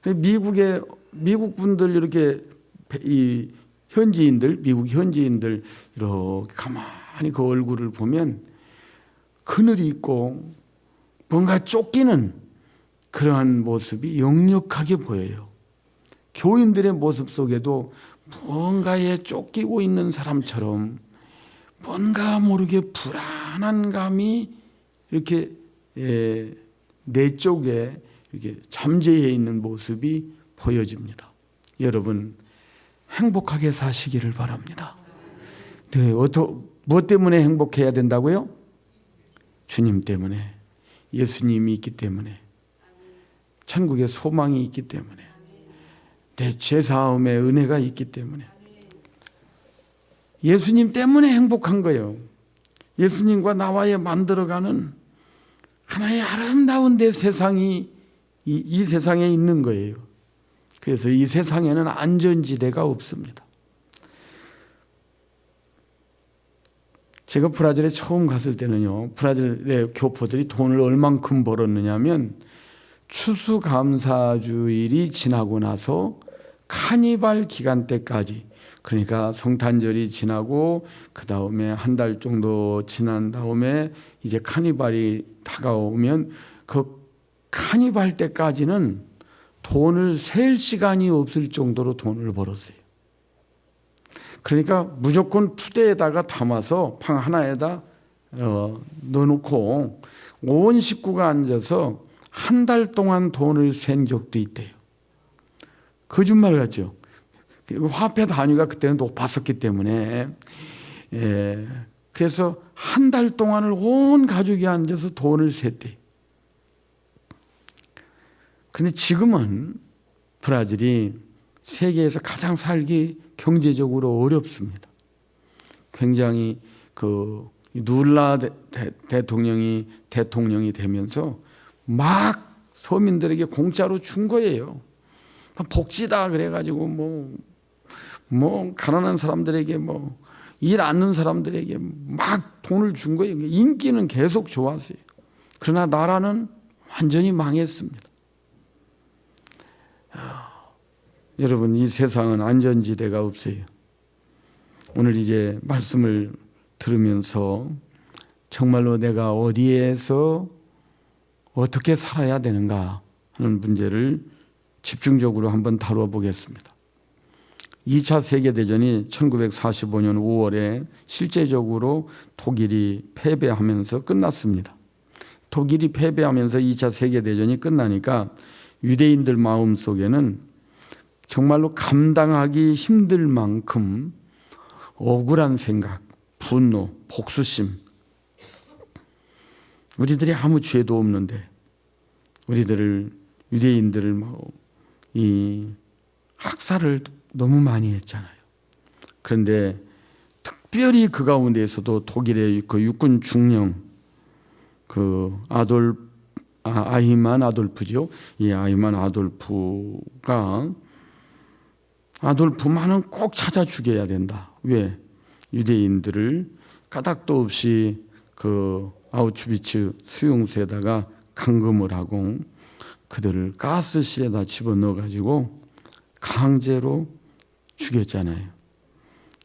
미국 분들 이렇게 이 현지인들, 미국 현지인들 이렇게 가만히 그 얼굴을 보면 그늘이 있고 뭔가 쫓기는 그러한 모습이 역력하게 보여요. 교인들의 모습 속에도 뭔가에 쫓기고 있는 사람처럼 뭔가 모르게 불안한 감이 이렇게 내 쪽에 이렇게 잠재해 있는 모습이 보여집니다. 여러분 행복하게 사시기를 바랍니다. 네, 무엇 때문에 행복해야 된다고요? 주님 때문에, 예수님이 있기 때문에, 천국의 소망이 있기 때문에, 내 죄사함의 은혜가 있기 때문에, 예수님 때문에 행복한 거예요. 예수님과 나와의 만들어가는 하나의 아름다운 내 세상이 이 세상에 있는 거예요. 그래서 이 세상에는 안전지대가 없습니다. 제가 브라질에 처음 갔을 때는요, 브라질의 교포들이 돈을 얼만큼 벌었느냐면 추수감사주일이 지나고 나서 카니발 기간 때까지, 그러니까 성탄절이 지나고 그 다음에 한 달 정도 지난 다음에 이제 카니발이 다가오면 그 카니발 때까지는 돈을 셀 시간이 없을 정도로 돈을 벌었어요. 그러니까 무조건 푸대에다가 담아서 방 하나에다 넣어놓고 온 식구가 앉아서 한 달 동안 돈을 센 적도 있대요. 거짓말 같죠? 화폐 단위가 그때는 높았었기 때문에, 그래서 한 달 동안을 온 가족이 앉아서 돈을 셌대요. 그런데 지금은 브라질이 세계에서 가장 살기 경제적으로 어렵습니다. 굉장히 그 룰라 대통령이 되면서 막 서민들에게 공짜로 준 거예요. 복지다 그래가지고 뭐 가난한 사람들에게 일 않는 사람들에게 막 돈을 준 거예요. 인기는 계속 좋았어요. 그러나 나라는 완전히 망했습니다. 여러분, 이 세상은 안전지대가 없어요. 오늘 이제 말씀을 들으면서 정말로 내가 어디에서 어떻게 살아야 되는가 하는 문제를 집중적으로 한번 다루어 보겠습니다. 2차 세계대전이 1945년 5월에 실제적으로 독일이 패배하면서 끝났습니다. 독일이 패배하면서 2차 세계대전이 끝나니까 유대인들 마음속에는 정말로 감당하기 힘들 만큼 억울한 생각, 분노, 복수심, 우리들이 아무 죄도 없는데 유대인들을 이 학살을 너무 많이 했잖아요. 그런데 특별히 그 가운데에서도 독일의 그 육군 중령 그 아히만 아돌프죠. 이 아히만 아돌프만은 꼭 찾아 죽여야 된다. 왜? 유대인들을 까닭도 없이 그 아우슈비츠 수용소에다가 감금을 하고 그들을 가스실에다 집어넣어 가지고 강제로 죽였잖아요.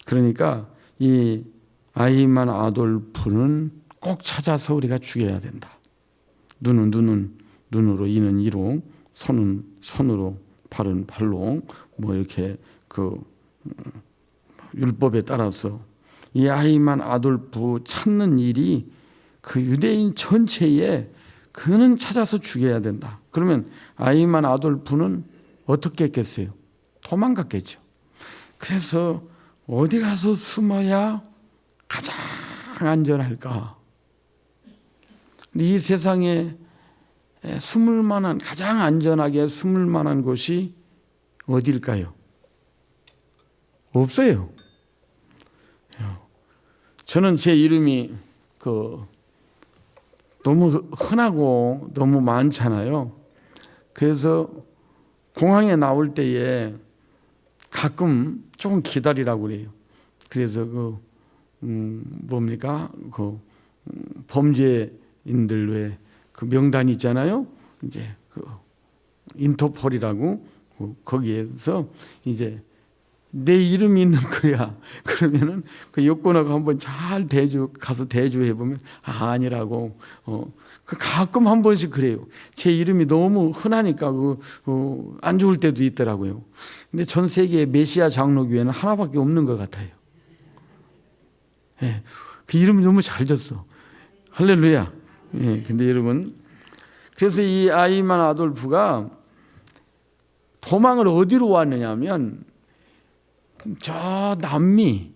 그러니까 이 아히만 아돌프는 꼭 찾아서 우리가 죽여야 된다. 눈은 눈으로, 이는 이로, 손은 손으로, 발은 발로, 이렇게 그 율법에 따라서 이 아히만 아돌프 찾는 일이 그 유대인 전체에 그는 찾아서 죽여야 된다. 그러면 아히만 아돌프는 어떻게 했겠어요? 도망갔겠죠. 그래서 어디 가서 숨어야 가장 안전할까? 이 세상에 숨을 만한, 가장 안전하게 숨을 만한 곳이 어딜까요? 없어요. 저는 제 이름이 너무 흔하고 너무 많잖아요. 그래서 공항에 나올 때에 가끔 조금 기다리라고 그래요. 그래서 범죄인들 왜 그 명단이 있잖아요. 이제 인터폴이라고 거기에서 이제 내 이름이 있는 거야. 그러면은 그 여권하고 한번 잘 가서 대조해 보면 아니라고. 그 가끔 한 번씩 그래요. 제 이름이 너무 흔하니까 안 좋을 때도 있더라고요. 근데 전 세계의 메시아 장로교회는 하나밖에 없는 것 같아요. 예, 그 이름이 너무 잘 졌어. 할렐루야. 예, 근데 여러분, 그래서 이 아이만 아돌프가 도망을 어디로 왔느냐면 저 남미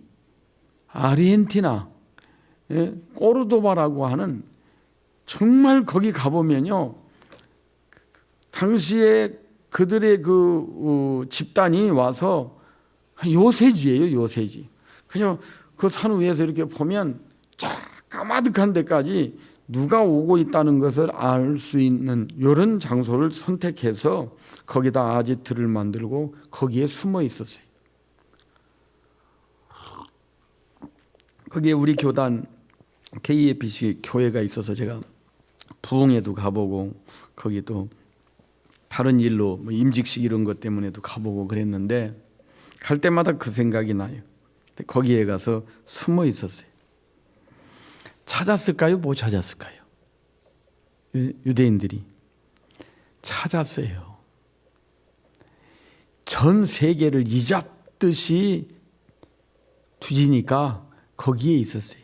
아르헨티나 꼬르도바라고 하는 정말 거기 가보면요, 당시에 그들의 그 집단이 와서 요새지예요. 요새지. 그냥 그 산 위에서 이렇게 보면 쫙 까마득한 데까지 누가 오고 있다는 것을 알 수 있는 이런 장소를 선택해서 거기다 아지트를 만들고 거기에 숨어 있었어요. 거기에 우리 교단 KFC 교회가 있어서 제가 부흥회도 가보고 거기도 다른 일로 임직식 이런 것 때문에도 가보고 그랬는데 갈 때마다 그 생각이 나요. 거기에 가서 숨어 있었어요. 찾았을까요? 못 찾았을까요? 유대인들이 찾았어요. 전 세계를 잊었듯이 뒤지니까 거기에 있었어요.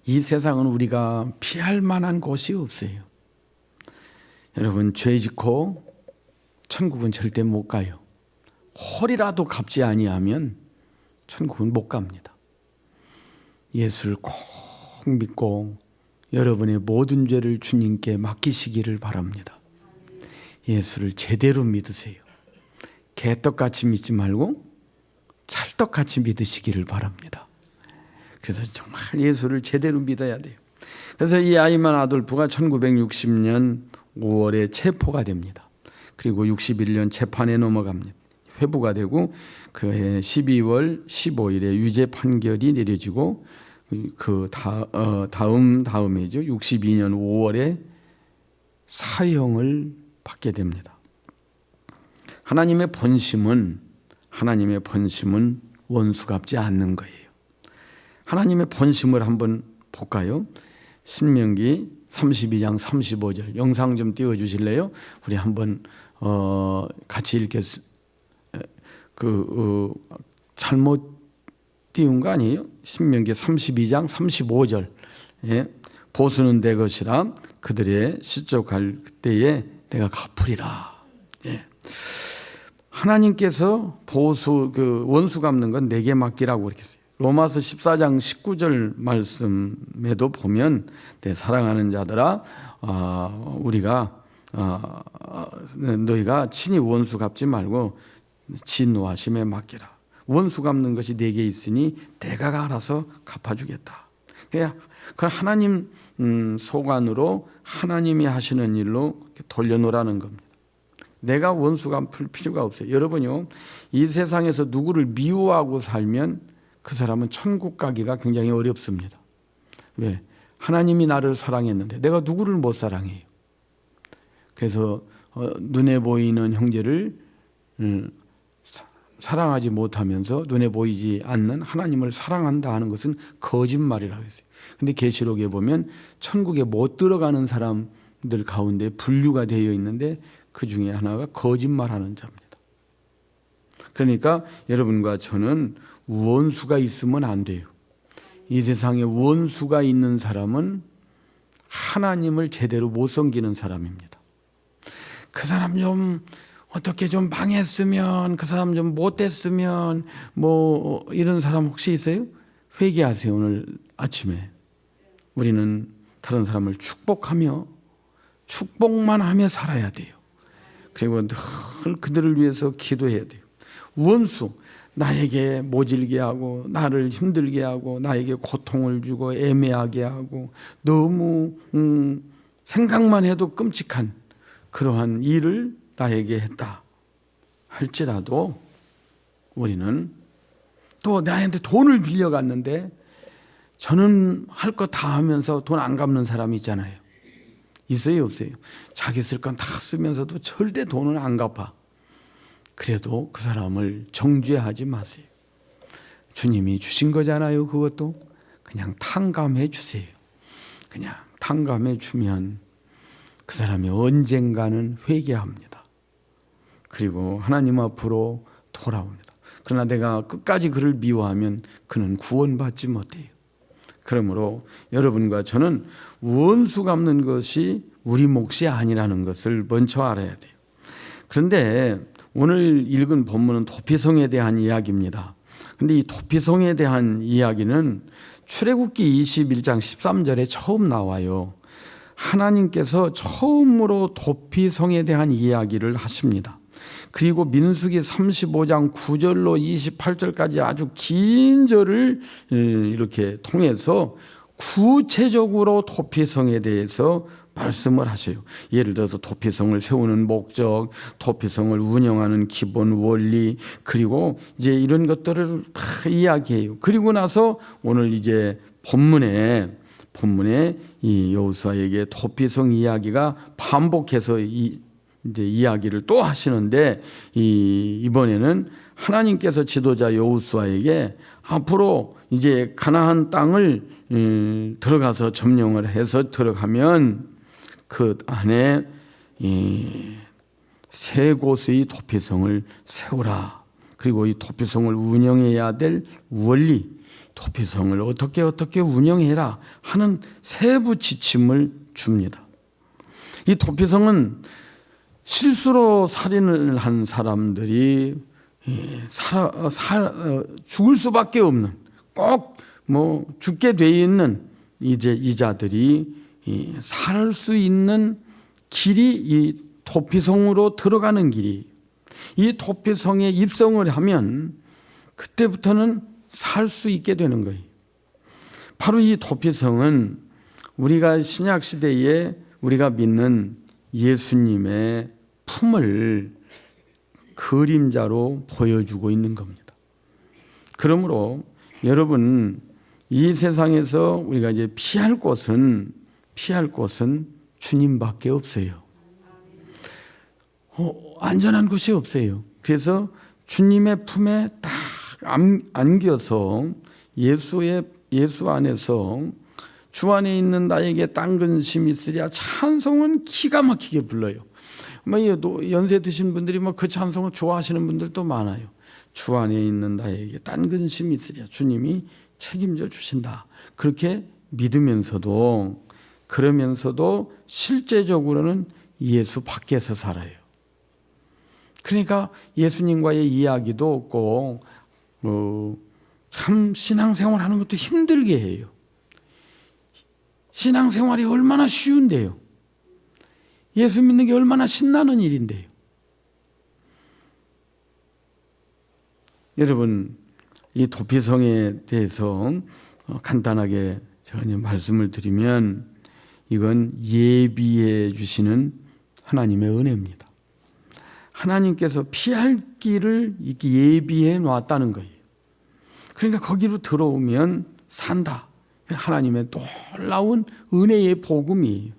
이 세상은 우리가 피할 만한 곳이 없어요. 여러분, 죄 짓고 천국은 절대 못 가요. 홀이라도 갚지 아니하면 천국은 못 갑니다. 예수를 꼭 믿고 여러분의 모든 죄를 주님께 맡기시기를 바랍니다. 예수를 제대로 믿으세요. 개떡같이 믿지 말고 찰떡같이 믿으시기를 바랍니다. 그래서 정말 예수를 제대로 믿어야 돼요. 그래서 이 아이만 아돌프가 1960년 5월에 체포가 됩니다. 그리고 61년 재판에 넘어갑니다. 회부가 되고 그해 12월 15일에 유죄 판결이 내려지고 그 다음해죠. 62년 5월에 사형을 받게 됩니다. 하나님의 본심은 원수 갚지 않는 거예요. 하나님의 본심을 한번 볼까요? 신명기 32장 35절 영상 좀 띄워주실래요? 우리 한번 같이 읽겠습니다. 잘못 띄운 거 아니에요? 신명기 32장 35절. 예. 보수는 내 것이라 그들의 시족할 때에 내가 갚으리라. 예. 하나님께서 원수 갚는 건 내게 맡기라고 그렇게 했어요. 로마서 14장 19절 말씀에도 보면 내 사랑하는 자들아, 너희가 친히 원수 갚지 말고 진노하심에 맡기라. 원수 갚는 것이 내게 있으니 내가 알아서 갚아주겠다. 그 하나님 소관으로 하나님이 하시는 일로 돌려놓으라는 겁니다. 내가 원수 갚을 필요가 없어요. 여러분요, 이 세상에서 누구를 미워하고 살면 그 사람은 천국 가기가 굉장히 어렵습니다. 왜? 하나님이 나를 사랑했는데 내가 누구를 못 사랑해요. 그래서 눈에 보이는 형제를 사랑하지 못하면서 눈에 보이지 않는 하나님을 사랑한다 하는 것은 거짓말이라고 했어요. 근데 계시록에 보면 천국에 못 들어가는 사람들 가운데 분류가 되어 있는데 그 중에 하나가 거짓말하는 자입니다. 그러니까 여러분과 저는 원수가 있으면 안 돼요. 이 세상에 원수가 있는 사람은 하나님을 제대로 못 섬기는 사람입니다. 그 사람 좀 어떻게 좀 망했으면, 그 사람 좀 못됐으면, 이런 사람 혹시 있어요? 회개하세요. 오늘 아침에 우리는 다른 사람을 축복하며 축복만 하며 살아야 돼요. 그리고 늘 그들을 위해서 기도해야 돼요. 원수, 나에게 모질게 하고 나를 힘들게 하고 나에게 고통을 주고 애매하게 하고 너무 생각만 해도 끔찍한 그러한 일을 나에게 했다 할지라도 우리는 또 나한테 돈을 빌려갔는데 저는 할 거 다 하면서 돈 안 갚는 사람이 있잖아요. 있어요, 없어요? 자기 쓸 건 다 쓰면서도 절대 돈은 안 갚아. 그래도 그 사람을 정죄하지 마세요. 주님이 주신 거잖아요. 그것도 그냥 탕감해 주세요. 그냥 탕감해 주면 그 사람이 언젠가는 회개합니다. 그리고 하나님 앞으로 돌아옵니다. 그러나 내가 끝까지 그를 미워하면 그는 구원받지 못해요. 그러므로 여러분과 저는 원수 갚는 것이 우리 몫이 아니라는 것을 먼저 알아야 돼요. 그런데 오늘 읽은 본문은 도피성에 대한 이야기입니다. 그런데 이 도피성에 대한 이야기는 출애굽기 21장 13절에 처음 나와요. 하나님께서 처음으로 도피성에 대한 이야기를 하십니다. 그리고 민수기 35장 9절로 28절까지 아주 긴 절을 이렇게 통해서 구체적으로 도피성에 대해서 말씀을 하세요. 예를 들어서 도피성을 세우는 목적, 도피성을 운영하는 기본 원리, 그리고 이제 이런 것들을 다 이야기해요. 그리고 나서 오늘 이제 본문에 이 여호수아에게 도피성 이야기가 반복해서 이제 이야기를 또 하시는데 이번에는 하나님께서 지도자 여호수아에게 앞으로 이제 가나안 땅을 들어가서 점령을 해서 들어가면 그 안에 세 곳의 도피성을 세우라. 그리고 이 도피성을 운영해야 될 원리, 도피성을 어떻게 운영해라 하는 세부 지침을 줍니다. 이 도피성은 실수로 살인을 한 사람들이 죽을 수밖에 없는, 꼭 죽게 돼 있는 이자들이 살 수 있는 길이 이 도피성으로 들어가는 길이, 이 도피성에 입성을 하면 그때부터는 살 수 있게 되는 거예요. 바로 이 도피성은 우리가 신약 시대에 우리가 믿는 예수님의 품을 그림자로 보여주고 있는 겁니다. 그러므로 여러분, 이 세상에서 우리가 이제 피할 곳은 주님밖에 없어요. 안전한 곳이 없어요. 그래서 주님의 품에 딱 안겨서 예수 안에서 주 안에 있는 나에게 딴 근심이 있으랴 찬송은 기가 막히게 불러요. 연세 드신 분들이 그 찬송을 좋아하시는 분들도 많아요. 주 안에 있는 나에게 딴 근심이 있으랴 주님이 책임져 주신다. 그렇게 믿으면서도, 그러면서도 실제적으로는 예수 밖에서 살아요. 그러니까 예수님과의 이야기도 없고 참 신앙생활 하는 것도 힘들게 해요. 신앙생활이 얼마나 쉬운데요. 예수 믿는 게 얼마나 신나는 일인데요. 여러분, 이 도피성에 대해서 간단하게 제가 말씀을 드리면 이건 예비해 주시는 하나님의 은혜입니다. 하나님께서 피할 길을 이렇게 예비해 놨다는 거예요. 그러니까 거기로 들어오면 산다. 하나님의 놀라운 은혜의 복음이에요.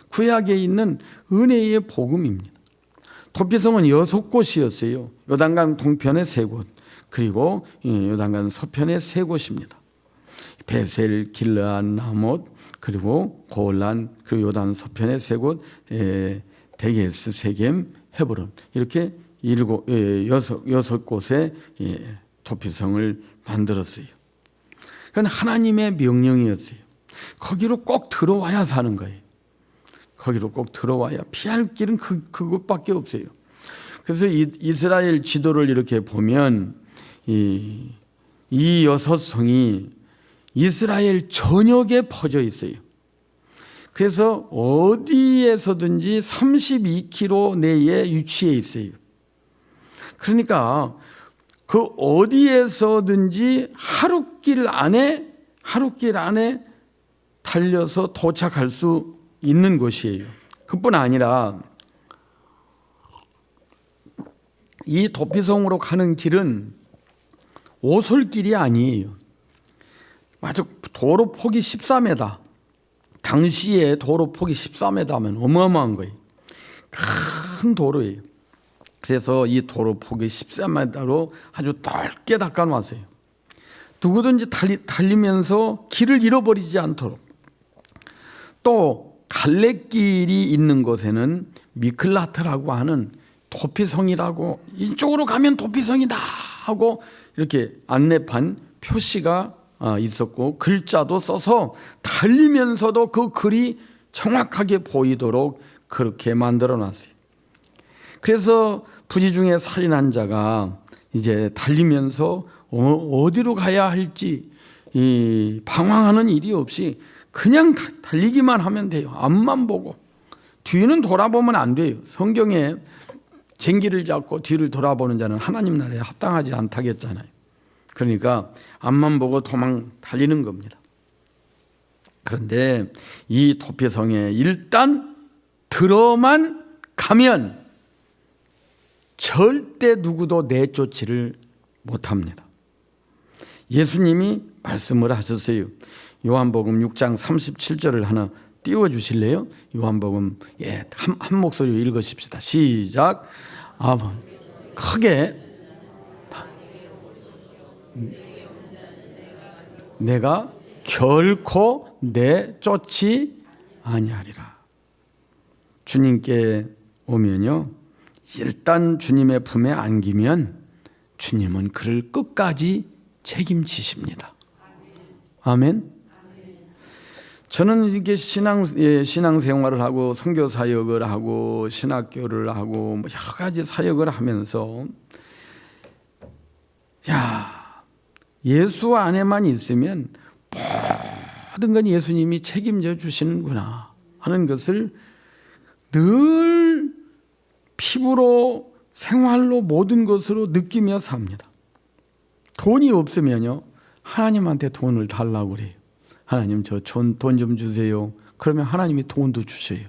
구약에 있는 은혜의 복음입니다. 도피성은 6곳이었어요. 요단강 동편의 3곳, 그리고 요단강 서편의 3곳입니다. 베셀, 길르앗, 라못, 그리고 골란, 그리고 요단 서편의 3곳, 데게스, 세겜, 헤브론, 이렇게 6곳의 도피성을 만들었어요. 그건 하나님의 명령이었어요. 거기로 꼭 들어와야 사는 거예요. 거기로 꼭 들어와야, 피할 길은 그것밖에 없어요. 그래서 이스라엘 지도를 이렇게 보면 이 6성이 이스라엘 전역에 퍼져 있어요. 그래서 어디에서든지 32km 내에 위치해 있어요. 그러니까 그 어디에서든지 하루길 안에 달려서 도착할 수 있는 곳이에요. 그뿐 아니라 이 도피성으로 가는 길은 오솔길이 아니에요. 아주 도로 폭이 14m, 당시에 도로 폭이 14m면 어마어마한 거예요. 큰 도로예요. 그래서 이 도로 폭이 14m로 아주 넓게 닦아놨어요. 누구든지 달리면서 길을 잃어버리지 않도록. 또 갈래길이 있는 곳에는 미클라트라고 하는 도피성이라고, 이쪽으로 가면 도피성이다 하고 이렇게 안내판 표시가 있었고, 글자도 써서 달리면서도 그 글이 정확하게 보이도록 그렇게 만들어 놨어요. 그래서 부지 중에 살인한 자가 이제 달리면서 어디로 가야 할지 방황하는 일이 없이 그냥 달리기만 하면 돼요. 앞만 보고. 뒤는 돌아보면 안 돼요. 성경에 쟁기를 잡고 뒤를 돌아보는 자는 하나님 나라에 합당하지 않다겠잖아요. 그러니까 앞만 보고 도망 달리는 겁니다. 그런데 이 도피성에 일단 들어만 가면 절대 누구도 내쫓지를 못합니다. 예수님이 말씀을 하셨어요. 요한복음 6장 37절을 하나 띄워주실래요? 요한복음 한 목소리로 읽으십시다. 시작. 크게. 내가 결코 내쫓지 아니하리라. 주님께 오면요, 일단 주님의 품에 안기면 주님은 그를 끝까지 책임지십니다. 아멘. 저는 이렇게 신앙생활을 하고 선교 사역을 하고 신학교를 하고 여러 가지 사역을 하면서, 예수 안에만 있으면 모든 건 예수님이 책임져 주시는구나 하는 것을 늘 피부로, 생활로, 모든 것으로 느끼며 삽니다. 돈이 없으면요, 하나님한테 돈을 달라고 그래요. 하나님, 저 돈 좀 주세요. 그러면 하나님이 돈도 주셔요.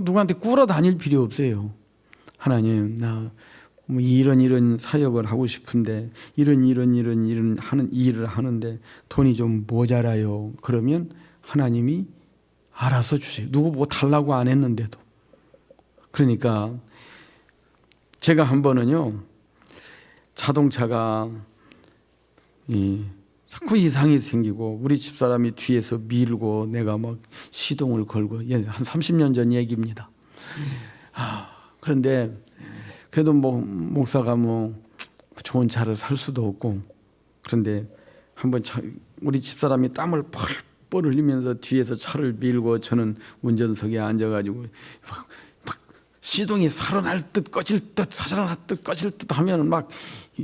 누구한테 꿇어 다닐 필요 없어요. 하나님, 나 이런 사역을 하고 싶은데 이런 일을 하는데 돈이 좀 모자라요. 그러면 하나님이 알아서 주세요. 누구 보고 달라고 안 했는데도. 그러니까 제가 한 번은요, 자동차가 자꾸 이상이 생기고 우리 집사람이 뒤에서 밀고 내가 막 시동을 걸고, 한 30년 전 얘기입니다. 그런데 그래도 목사가 좋은 차를 살 수도 없고, 그런데 한번 우리 집사람이 땀을 펄펄 흘리면서 뒤에서 차를 밀고 저는 운전석에 앉아가지고 막 시동이 살아날 듯 꺼질 듯 살아날 듯 꺼질 듯 하면 막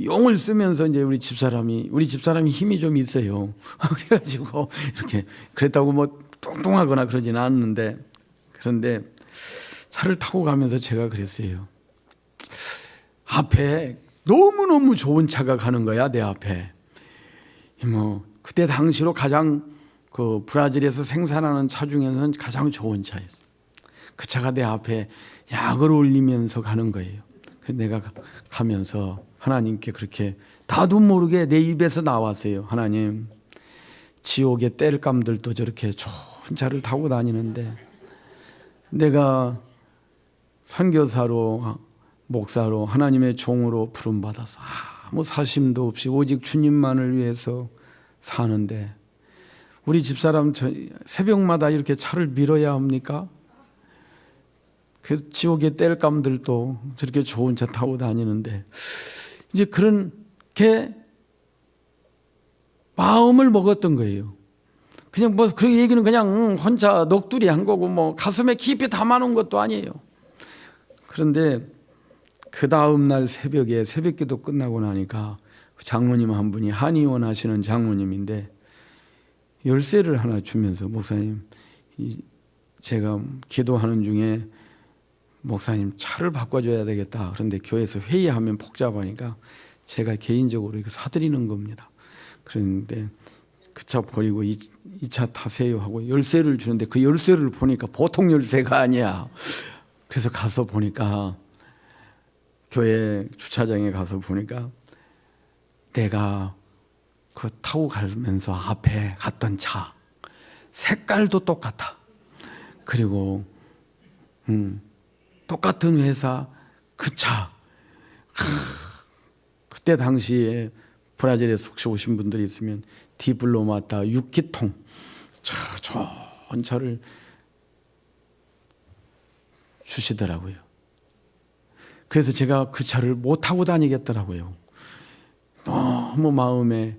용을 쓰면서 이제 우리 집사람이 힘이 좀 있어요. 그래가지고 이렇게 그랬다고 뚱뚱하거나 그러지는 않는데, 그런데 차를 타고 가면서 제가 그랬어요. 앞에 너무너무 좋은 차가 가는 거야, 내 앞에. 그때 당시로 가장 브라질에서 생산하는 차 중에서는 가장 좋은 차였어요. 그 차가 내 앞에 약을 올리면서 가는 거예요. 그래서 내가 가면서 하나님께 그렇게 나도 모르게 내 입에서 나왔어요. 하나님, 지옥의 땔감들도 저렇게 좋은 차를 타고 다니는데 내가 선교사로, 목사로, 하나님의 종으로 부름받아서 아무 사심도 없이 오직 주님만을 위해서 사는데 우리 집사람 새벽마다 이렇게 차를 밀어야 합니까? 그 지옥의 땔감들도 저렇게 좋은 차 타고 다니는데, 이제 그렇게 마음을 먹었던 거예요. 그냥 그 얘기는 그냥 혼자 넋두리 한 거고 가슴에 깊이 담아놓은 것도 아니에요. 그런데 그 다음 날 새벽에 새벽기도 끝나고 나니까 장모님 한 분이 한의원 하시는 장모님인데 열쇠를 하나 주면서, 목사님, 제가 기도하는 중에 목사님 차를 바꿔줘야 되겠다. 그런데 교회에서 회의하면 복잡하니까 제가 개인적으로 이거 사드리는 겁니다. 그런데 그 차 버리고 이 차 타세요 하고 열쇠를 주는데 그 열쇠를 보니까 보통 열쇠가 아니야. 그래서 가서 보니까, 교회 주차장에 가서 보니까 내가 그 타고 가면서 앞에 갔던 차, 색깔도 똑같아. 그리고 똑같은 회사 그 차. 그때 당시에 브라질에 숙소 오신 분들이 있으면 디플로마타 6기통 좋은 차를 주시더라고요. 그래서 제가 그 차를 못 타고 다니겠더라고요. 너무 마음에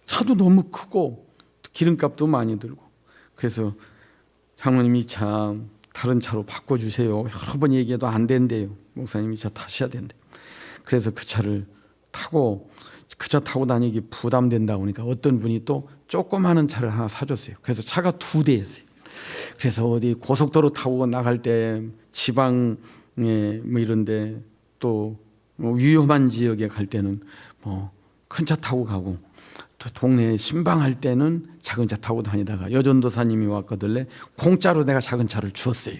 차도 너무 크고 기름값도 많이 들고. 그래서 장모님이 참 다른 차로 바꿔주세요. 여러 번 얘기해도 안 된대요. 목사님이 차 타셔야 된대요. 그래서 그 차를 타고 그 차 타고 다니기 부담된다 보니까 어떤 분이 또 조그마한 차를 하나 사줬어요. 그래서 차가 2대였어요. 그래서 어디 고속도로 타고 나갈 때 지방에 뭐 이런데 또 뭐 위험한 지역에 갈 때는 뭐 큰 차 타고 가고 또 동네에 신방할 때는 작은 차 타고 다니다가 여전도사님이 왔거든요. 공짜로 내가 작은 차를 주었어요.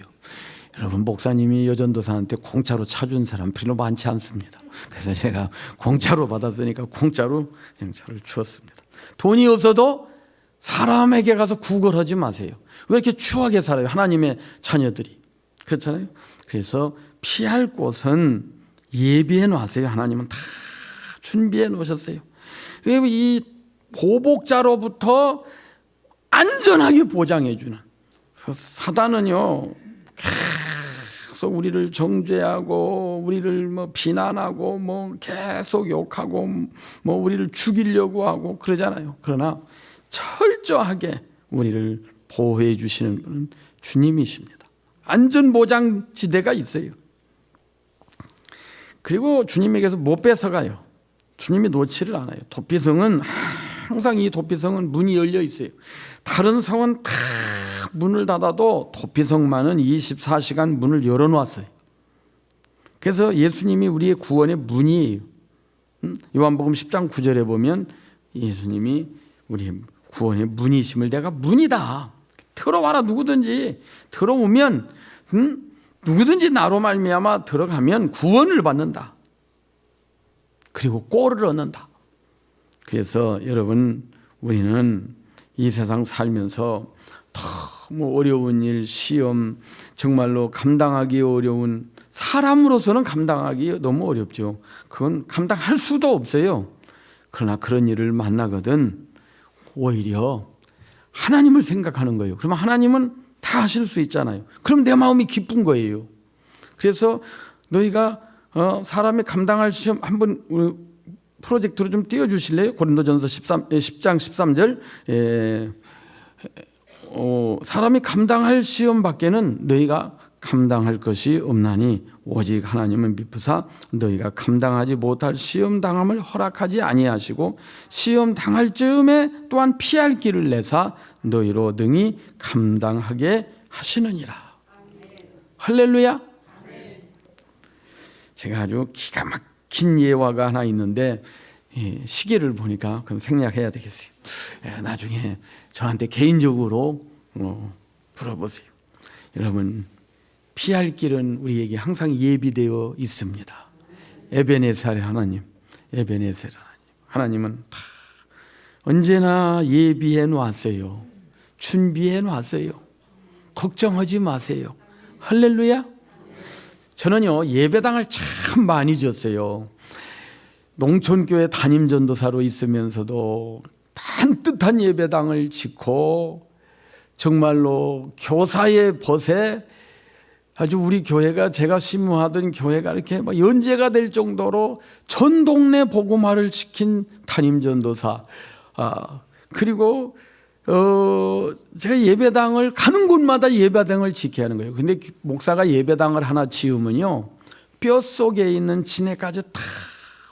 여러분, 목사님이 여전도사한테 공짜로 차 준 사람 별로 많지 않습니다. 그래서 제가 공짜로 받았으니까 공짜로 그냥 차를 주었습니다. 돈이 없어도 사람에게 가서 구걸하지 마세요. 왜 이렇게 추하게 살아요? 하나님의 자녀들이. 그렇잖아요. 그래서 피할 곳은 예비해 놓으세요. 하나님은 다 준비해 놓으셨어요. 이 보복자로부터 안전하게 보장해 주는. 사단은요 계속 우리를 정죄하고 우리를 뭐 비난하고 뭐 계속 욕하고 뭐 우리를 죽이려고 하고 그러잖아요. 그러나 철저하게 우리를 보호해 주시는 분은 주님이십니다. 안전보장지대가 있어요. 그리고 주님에게서 못 뺏어가요. 주님이 놓지를 않아요. 도피성은 항상 이 도피성은 문이 열려 있어요. 다른 성은 다 문을 닫아도 도피성만은 24시간 문을 열어놓았어요. 그래서 예수님이 우리의 구원의 문이에요. 요한복음 10장 9절에 보면 예수님이 우리의 구원의 문이심을 내가 문이다. 들어와라. 누구든지 들어오면 누구든지 나로 말미암아 들어가면 구원을 받는다. 그리고 꼴을 얻는다. 그래서 여러분, 우리는 이 세상 살면서 너무 어려운 일, 시험, 정말로 감당하기 어려운, 사람으로서는 감당하기 너무 어렵죠. 그건 감당할 수도 없어요. 그러나 그런 일을 만나거든 오히려 하나님을 생각하는 거예요. 그러면 하나님은 다 하실 수 있잖아요. 그럼 내 마음이 기쁜 거예요. 그래서 너희가 사람이 감당할 시험 한번 프로젝트로 좀 띄워주실래요? 고린도전서 10장 13절. 사람이 감당할 시험 밖에는 너희가 감당할 것이 없나니 오직 하나님은 미쁘사 너희가 감당하지 못할 시험 당함을 허락하지 아니하시고 시험 당할 즈음에 또한 피할 길을 내사 너희로 능히 감당하게 하시느니라. 할렐루야. 제가 아주 기가 막힌 예화가 하나 있는데 시계를 보니까 그럼 생략해야 되겠어요. 나중에 저한테 개인적으로 물어보세요. 여러분, 피할 길은 우리에게 항상 예비되어 있습니다. 에베네셀의 하나님, 에베네셀 하나님은 다 언제나 예비해 놨어요. 준비해 놨어요. 걱정하지 마세요. 할렐루야. 저는요 예배당을 참 많이 지었어요. 농촌교회 담임전도사로 있으면서도 반듯한 예배당을 짓고 정말로 교사의 벗에 아주 우리 교회가 제가 심무하던 교회가 이렇게 막 연재가 될 정도로 전 동네 복음화를 시킨 담임전도사. 그리고 제가 예배당을 가는 곳마다 예배당을 지켜야 하는 거예요. 근데 목사가 예배당을 하나 지으면요 뼛속에 있는 진해까지 다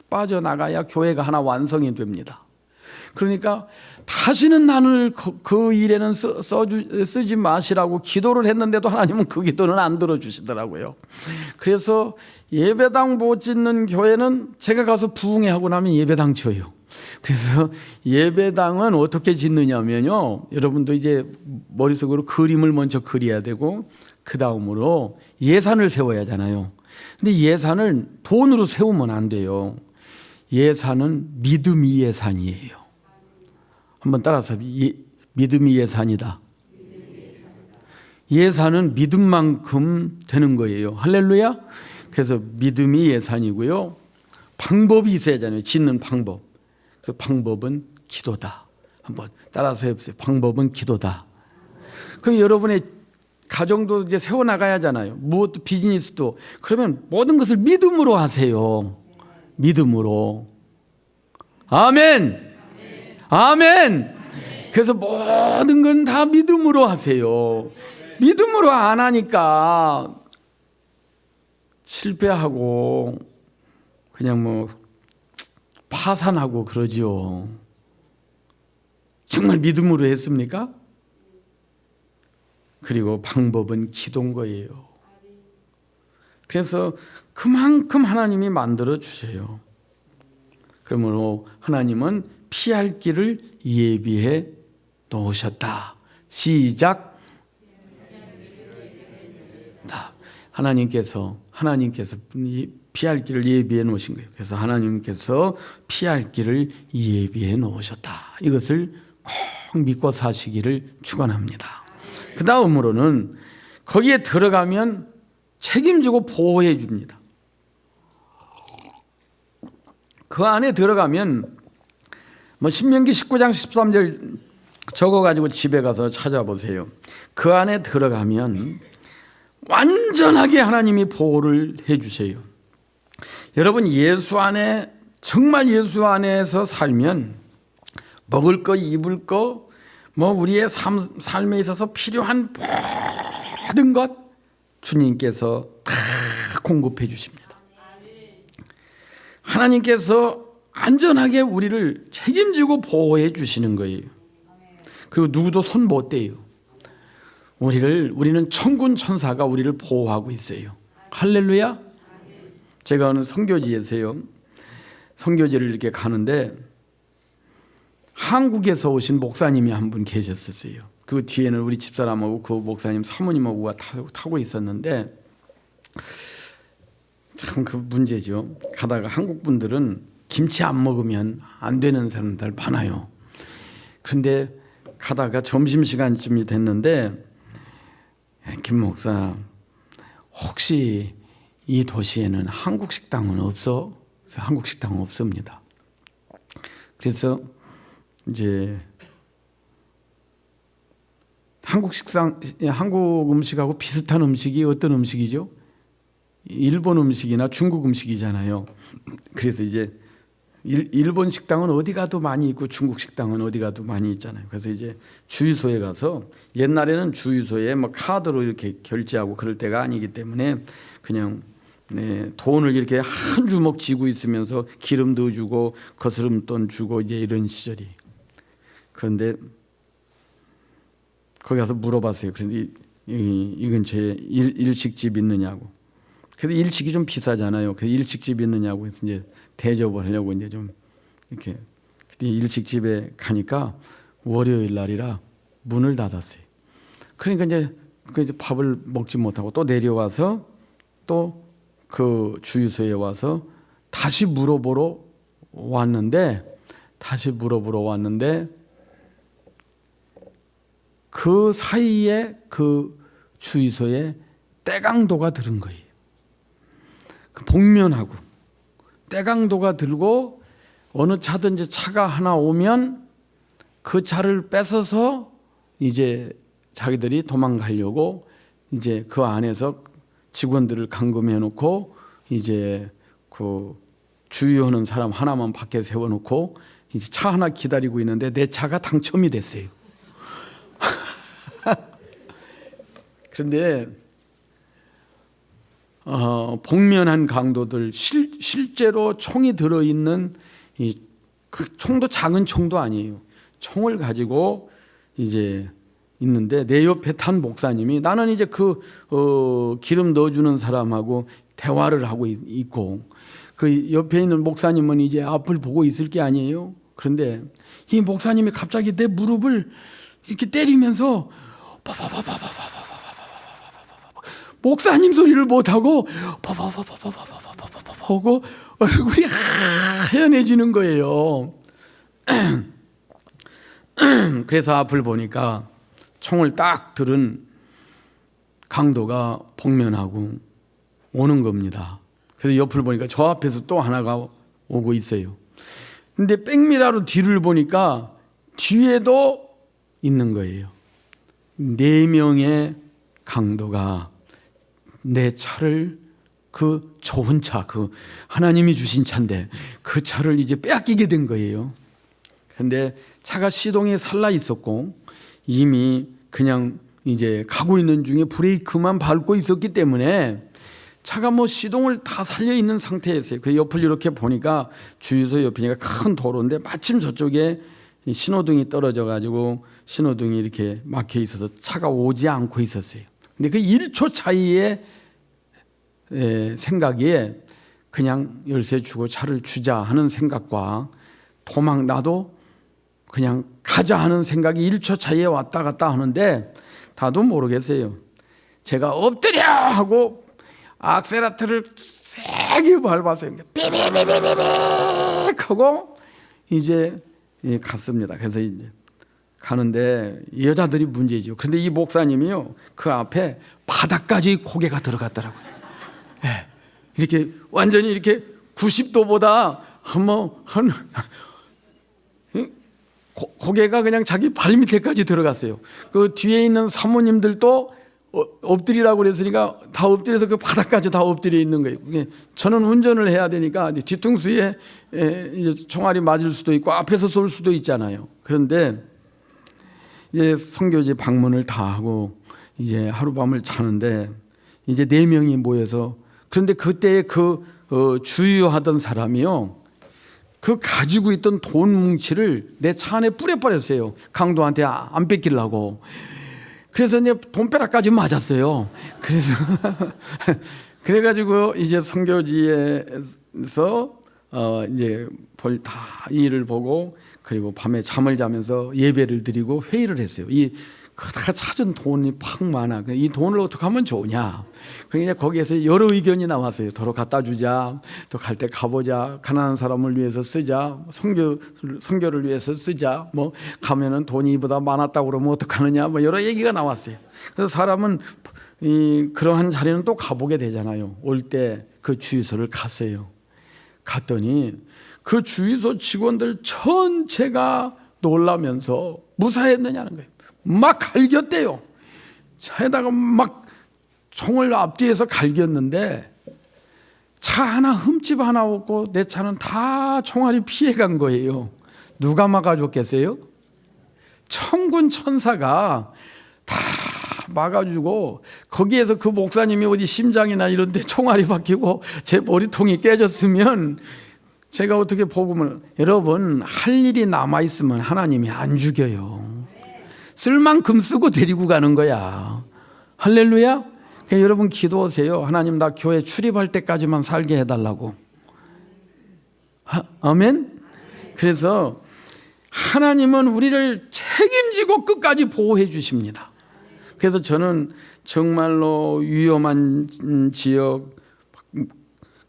빠져나가야 교회가 하나 완성이 됩니다. 그러니까 다시는 나를 그 일에는 쓰지 마시라고 기도를 했는데도 하나님은 그 기도는 안 들어주시더라고요. 그래서 예배당 못 짓는 교회는 제가 가서 부흥회 하고 나면 예배당 지어요. 그래서 예배당은 어떻게 짓느냐면요, 여러분도 이제 머릿속으로 그림을 먼저 그려야 되고 그 다음으로 예산을 세워야 하잖아요. 근데 예산을 돈으로 세우면 안 돼요. 예산은 믿음이 예산이에요. 한번 따라서 믿음이 예산이다. 예산은 믿음만큼 되는 거예요. 할렐루야. 그래서 믿음이 예산이고요. 방법이 있어야 하잖아요. 짓는 방법. 그래서 방법은 기도다. 한번 따라서 해보세요. 방법은 기도다. 그럼 여러분의 가정도 이제 세워나가야 하잖아요. 무엇도 비즈니스도. 그러면 모든 것을 믿음으로 하세요. 믿음으로. 아멘. 아멘. 그래서 모든 건 다 믿음으로 하세요. 믿음으로 안 하니까 실패하고 그냥 뭐 파산하고 그러지요. 정말 믿음으로 했습니까? 그리고 방법은 기도인 거예요. 그래서 그만큼 하나님이 만들어 주세요. 그러므로 하나님은 피할 길을 예비해 놓으셨다. 시작. 하나님께서 피할 길을 예비해 놓으신 거예요. 그래서 하나님께서 피할 길을 예비해 놓으셨다. 이것을 꼭 믿고 사시기를 축원합니다. 그 다음으로는 거기에 들어가면 책임지고 보호해 줍니다. 그 안에 들어가면 뭐 신명기 19장 13절 적어가지고 집에 가서 찾아보세요. 그 안에 들어가면 완전하게 하나님이 보호를 해 주세요. 여러분 예수 안에 정말 예수 안에서 살면 먹을 거 입을 거 뭐 우리의 삶에 있어서 필요한 모든 것 주님께서 다 공급해 주십니다. 하나님께서 안전하게 우리를 책임지고 보호해 주시는 거예요. 그리고 누구도 손 못 대요. 우리는 천군 천사가 우리를 보호하고 있어요. 할렐루야. 제가 어느 선교지에서요, 선교지를 이렇게 가는데 한국에서 오신 목사님이 한 분 계셨었어요. 그 뒤에는 우리 집사람하고 그 목사님 사모님하고 타고 있었는데 참 그 문제죠. 가다가 한국 분들은 김치 안 먹으면 안 되는 사람들 많아요. 그런데 가다가 점심시간쯤이 됐는데 김 목사 혹시 이 도시에는 한국 식당은 없어? 한국 식당은 없습니다. 그래서 이제 한국 음식하고 비슷한 음식이 어떤 음식이죠? 일본 음식이나 중국 음식이잖아요. 그래서 이제 일본 식당은 어디 가도 많이 있고 중국 식당은 어디 가도 많이 있잖아요. 그래서 이제 주유소에 가서 옛날에는 주유소에 뭐 카드로 이렇게 결제하고 그럴 때가 아니기 때문에 그냥 돈을 이렇게 한 주먹 쥐고 있으면서 기름도 주고 거스름돈 주고 이제 이런 시절이. 그런데 거기 가서 물어봤어요. 그런데 이 근처에 일식집 있느냐고. 그래서 일식이 좀 비싸잖아요. 그래서 일식집 있느냐고 해서 이제 대접을 하려고 이제 좀 이렇게 일식집에 가니까 월요일 날이라 문을 닫았어요. 그러니까 이제 밥을 먹지 못하고 또 내려와서 또 그 주유소에 와서 다시 물어보러 왔는데 그 사이에 그 주유소에 떼강도가 들은 거예요. 그 복면하고 떼강도가 들고 어느 차든지 차가 하나 오면 그 차를 뺏어서 이제 자기들이 도망가려고 이제 그 안에서 직원들을 감금해 놓고 이제 그 주유하는 사람 하나만 밖에 세워놓고 이제 차 하나 기다리고 있는데 내 차가 당첨이 됐어요. 그런데 복면한 강도들 실제로 총이 들어있는 그 총도 작은 총도 아니에요. 총을 가지고 이제 있는데 내 옆에 탄 목사님이 나는 이제 기름 넣어주는 사람하고 대화를 하고 있고 그 옆에 있는 목사님은 이제 앞을 보고 있을 게 아니에요. 그런데 이 목사님이 갑자기 내 무릎을 이렇게 때리면서 목사님 소리를 못하고 하고 얼굴이 하얀해지는 거예요. 그래서 앞을 보니까 총을 딱 들은 강도가 복면하고 오는 겁니다. 그래서 옆을 보니까 저 앞에서 또 하나가 오고 있어요. 근데 백미러로 뒤를 보니까 뒤에도 있는 거예요. 4명의 강도가 내 차를, 그 좋은 차, 그 하나님이 주신 차인데 그 차를 이제 빼앗기게 된 거예요. 그런데 차가 시동에 살라 있었고 이미 그냥 이제 가고 있는 중에 브레이크만 밟고 있었기 때문에 차가 뭐 시동을 다 살려 있는 상태였어요. 그 옆을 이렇게 보니까 주유소 옆이니까 큰 도로인데 마침 저쪽에 신호등이 떨어져 가지고 신호등이 이렇게 막혀 있어서 차가 오지 않고 있었어요. 근데 그 1초 차이에 생각에 그냥 열쇠 주고 차를 주자 하는 생각과 나도 그냥 가자 하는 생각이 1초 차이에 왔다 갔다 하는데 다도 모르겠어요. 제가 엎드려 하고 악셀레터를 세게 밟았어요. 삐비비비비비 하고 이제 갔습니다. 그래서 이제 가는데 여자들이 문제죠. 그런데 이 목사님이요, 그 앞에 바닥까지 고개가 들어갔더라고요. 네. 이렇게 완전히 이렇게 90도보다 고개가 그냥 자기 발밑에까지 들어갔어요. 그 뒤에 있는 사모님들도 엎드리라고 그랬으니까 다 엎드려서 그 바닥까지 다 엎드려 있는 거예요. 저는 운전을 해야 되니까 뒤통수에 이제 총알이 맞을 수도 있고 앞에서 쏠 수도 있잖아요. 그런데 이제 선교지 방문을 다 하고 이제 하룻밤을 자는데 이제 4명이 모여서, 그런데 그때 주유하던 사람이요, 그 가지고 있던 돈 뭉치를 내 차 안에 뿌려버렸어요. 강도한테 안 뺏기려고. 그래서 이제 돈벼락까지 맞았어요. 그래서 그래가지고 이제 선교지에서 이제 다 일을 보고 그리고 밤에 잠을 자면서 예배를 드리고 회의를 했어요. 그다가 찾은 돈이 팍 많아. 이 돈을 어떻게 하면 좋으냐. 그러니까 거기에서 여러 의견이 나왔어요. 도로 갖다 주자, 또 갈 때 가보자, 가난한 사람을 위해서 쓰자, 선교를 위해서 쓰자, 뭐 가면은 돈이 이보다 많았다고 그러면 어떡하느냐, 뭐 여러 얘기가 나왔어요. 그래서 사람은 그러한 자리는 또 가보게 되잖아요. 올 때 그 주유소를 갔어요. 갔더니 그 주유소 직원들 전체가 놀라면서 무사했느냐는 거예요. 막 갈겼대요. 차에다가 막 총을 앞뒤에서 갈겼는데 차 하나, 흠집 하나 없고 내 차는 다 총알이 피해간 거예요. 누가 막아줬겠어요? 천군 천사가 다 막아주고, 거기에서 그 목사님이 어디 심장이나 이런 데 총알이 박히고 제 머리통이 깨졌으면 제가 어떻게 복음을, 여러분, 할 일이 남아있으면 하나님이 안 죽여요. 쓸 만큼 쓰고 데리고 가는 거야. 할렐루야. 여러분 기도하세요. 하나님, 나 교회 출입할 때까지만 살게 해달라고. 아멘. 그래서 하나님은 우리를 책임지고 끝까지 보호해 주십니다. 그래서 저는 정말로 위험한 지역,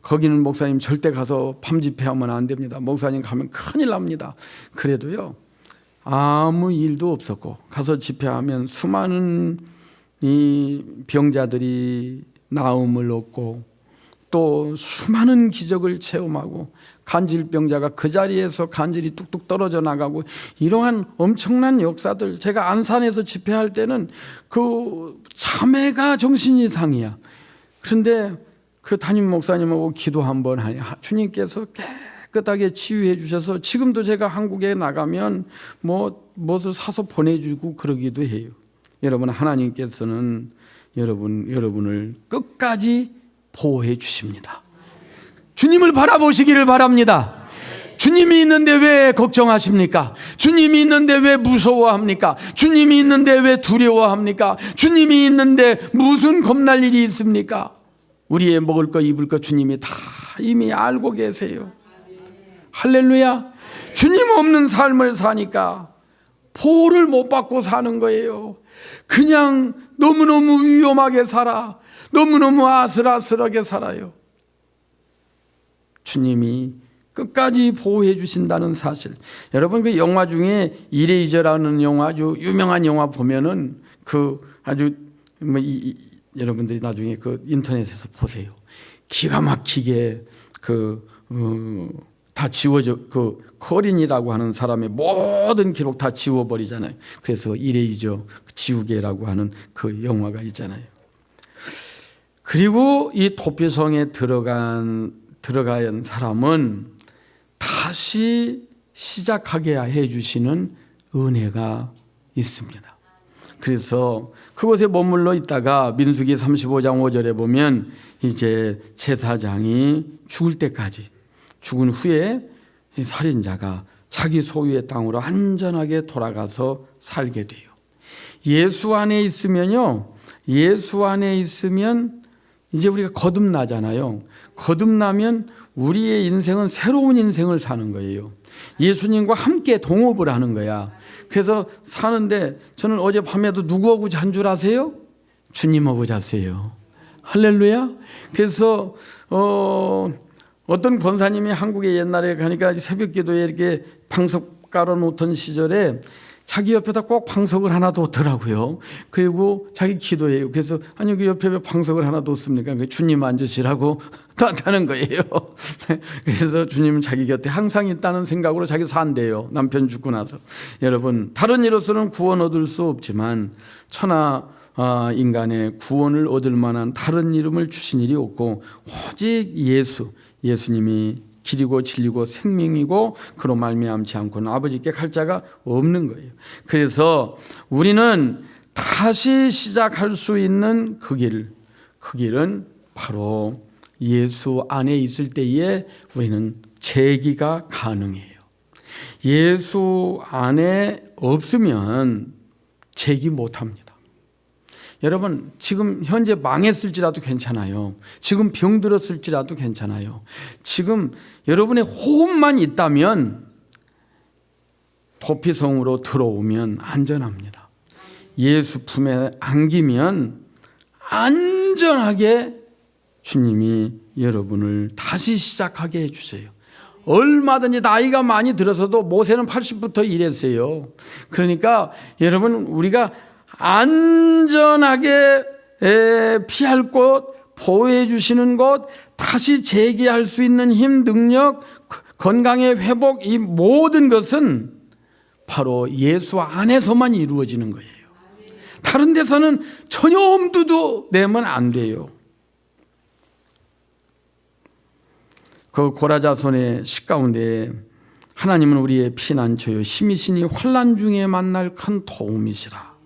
거기는 목사님 절대 가서 밤 집회하면 안 됩니다. 목사님 가면 큰일 납니다. 그래도요, 아무 일도 없었고 가서 집회하면 수많은 이 병자들이 나음을 얻고 또 수많은 기적을 체험하고 간질병자가 그 자리에서 간질이 뚝뚝 떨어져 나가고, 이러한 엄청난 역사들. 제가 안산에서 집회할 때는 그 참회가 정신 이상이야. 그런데 그 담임 목사님하고 기도 한번 하니 주님께서 깨끗하게 치유해 주셔서 지금도 제가 한국에 나가면 무엇을 사서 보내주고 그러기도 해요. 여러분, 하나님께서는 여러분을 끝까지 보호해 주십니다. 주님을 바라보시기를 바랍니다. 주님이 있는데 왜 걱정하십니까? 주님이 있는데 왜 무서워합니까? 주님이 있는데 왜 두려워합니까? 주님이 있는데 무슨 겁날 일이 있습니까? 우리의 먹을 거 입을 거 주님이 다 이미 알고 계세요. 할렐루야. 주님 없는 삶을 사니까 보호를 못 받고 사는 거예요. 그냥 너무너무 위험하게 살아. 너무너무 아슬아슬하게 살아요. 주님이 끝까지 보호해 주신다는 사실. 여러분 그 영화 중에 이레이저라는 영화, 아주 유명한 영화 보면은 그 아주 여러분들이 나중에 그 인터넷에서 보세요. 기가 막히게 다 지워져, 커린이라고 하는 사람의 모든 기록 다 지워버리잖아요. 그래서 이레이저 지우개라고 하는 그 영화가 있잖아요. 그리고 이 도피성에 들어간 사람은 다시 시작하게 해주시는 은혜가 있습니다. 그래서 그곳에 머물러 있다가 민수기 35장 5절에 보면 이제 제사장이 죽을 때까지, 죽은 후에 살인자가 자기 소유의 땅으로 안전하게 돌아가서 살게 돼요. 예수 안에 있으면요, 예수 안에 있으면 이제 우리가 거듭나잖아요. 거듭나면 우리의 인생은 새로운 인생을 사는 거예요. 예수님과 함께 동업을 하는 거야. 그래서 사는데 저는 어젯밤에도 누구하고 잔 줄 아세요? 주님하고 잤어요. 할렐루야. 그래서 어떤 권사님이 한국에 옛날에 가니까 새벽 기도에 이렇게 방석 깔아놓던 시절에 자기 옆에다 꼭 방석을 하나 뒀더라고요. 그리고 자기 기도해요. 그래서 아니 그 옆에 왜 방석을 하나 뒀습니까? 주님 앉으시라고 놨다는 거예요. 그래서 주님은 자기 곁에 항상 있다는 생각으로 자기 산대요. 남편 죽고 나서. 여러분 다른 이로서는 구원 얻을 수 없지만 천하 인간의 구원을 얻을 만한 다른 이름을 주신 일이 없고 오직 예수님이 길이고 진리고 생명이고 그로 말미암지 않고는 아버지께 갈 자가 없는 거예요. 그래서 우리는 다시 시작할 수 있는 그 길은 바로 예수 안에 있을 때에 우리는 재기가 가능해요. 예수 안에 없으면 재기 못합니다. 여러분 지금 현재 망했을지라도 괜찮아요. 지금 병들었을지라도 괜찮아요. 지금 여러분의 호흡만 있다면 도피성으로 들어오면 안전합니다. 예수 품에 안기면 안전하게 주님이 여러분을 다시 시작하게 해주세요. 얼마든지 나이가 많이 들어서도 모세는 80부터 일했어요. 그러니까 여러분 우리가 안전하게 피할 곳, 보호해 주시는 곳, 다시 재기할 수 있는 힘, 능력, 건강의 회복, 이 모든 것은 바로 예수 안에서만 이루어지는 거예요. 다른 데서는 전혀 엄두도 내면 안 돼요. 그 고라자손의 시 가운데 하나님은 우리의 피난처요 힘이시니 환난 중에 만날 큰 도움이시라.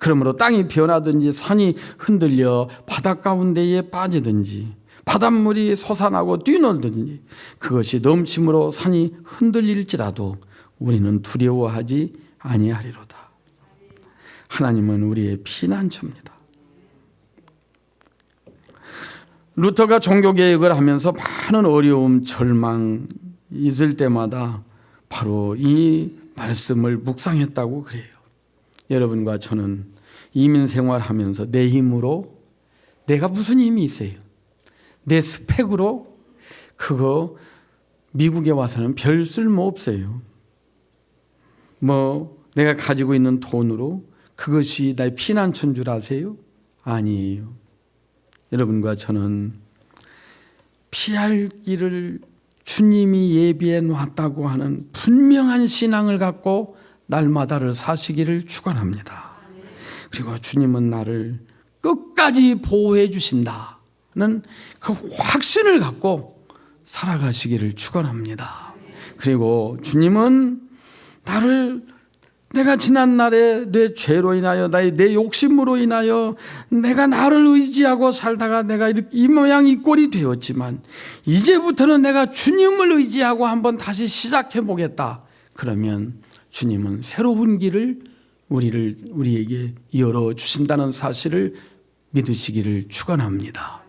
그러므로 땅이 변하든지 산이 흔들려 바닷 가운데에 빠지든지 바닷물이 솟아나고 뛰놀든지 그것이 넘침으로 산이 흔들릴지라도 우리는 두려워하지 아니하리로다. 하나님은 우리의 피난처입니다. 루터가 종교개혁을 하면서 많은 어려움, 절망 있을 때마다 바로 이 말씀을 묵상했다고 그래요. 여러분과 저는 이민 생활하면서 내 힘으로 내가 무슨 힘이 있어요? 내 스펙으로 그거 미국에 와서는 별 쓸모 없어요. 내가 가지고 있는 돈으로 그것이 나의 피난처인 줄 아세요? 아니에요. 여러분과 저는 피할 길을 주님이 예비해 놨다고 하는 분명한 신앙을 갖고 날마다를 사시기를 축원합니다. 그리고 주님은 나를 끝까지 보호해 주신다는 그 확신을 갖고 살아가시기를 축원합니다. 그리고 주님은 내가 지난날에 내 죄로 인하여 내 욕심으로 인하여 내가 나를 의지하고 살다가 내가 이 모양 이 꼴이 되었지만 이제부터는 내가 주님을 의지하고 한번 다시 시작해 보겠다. 그러면 주님은 새로운 길을 우리에게 열어주신다는 사실을 믿으시기를 축원합니다.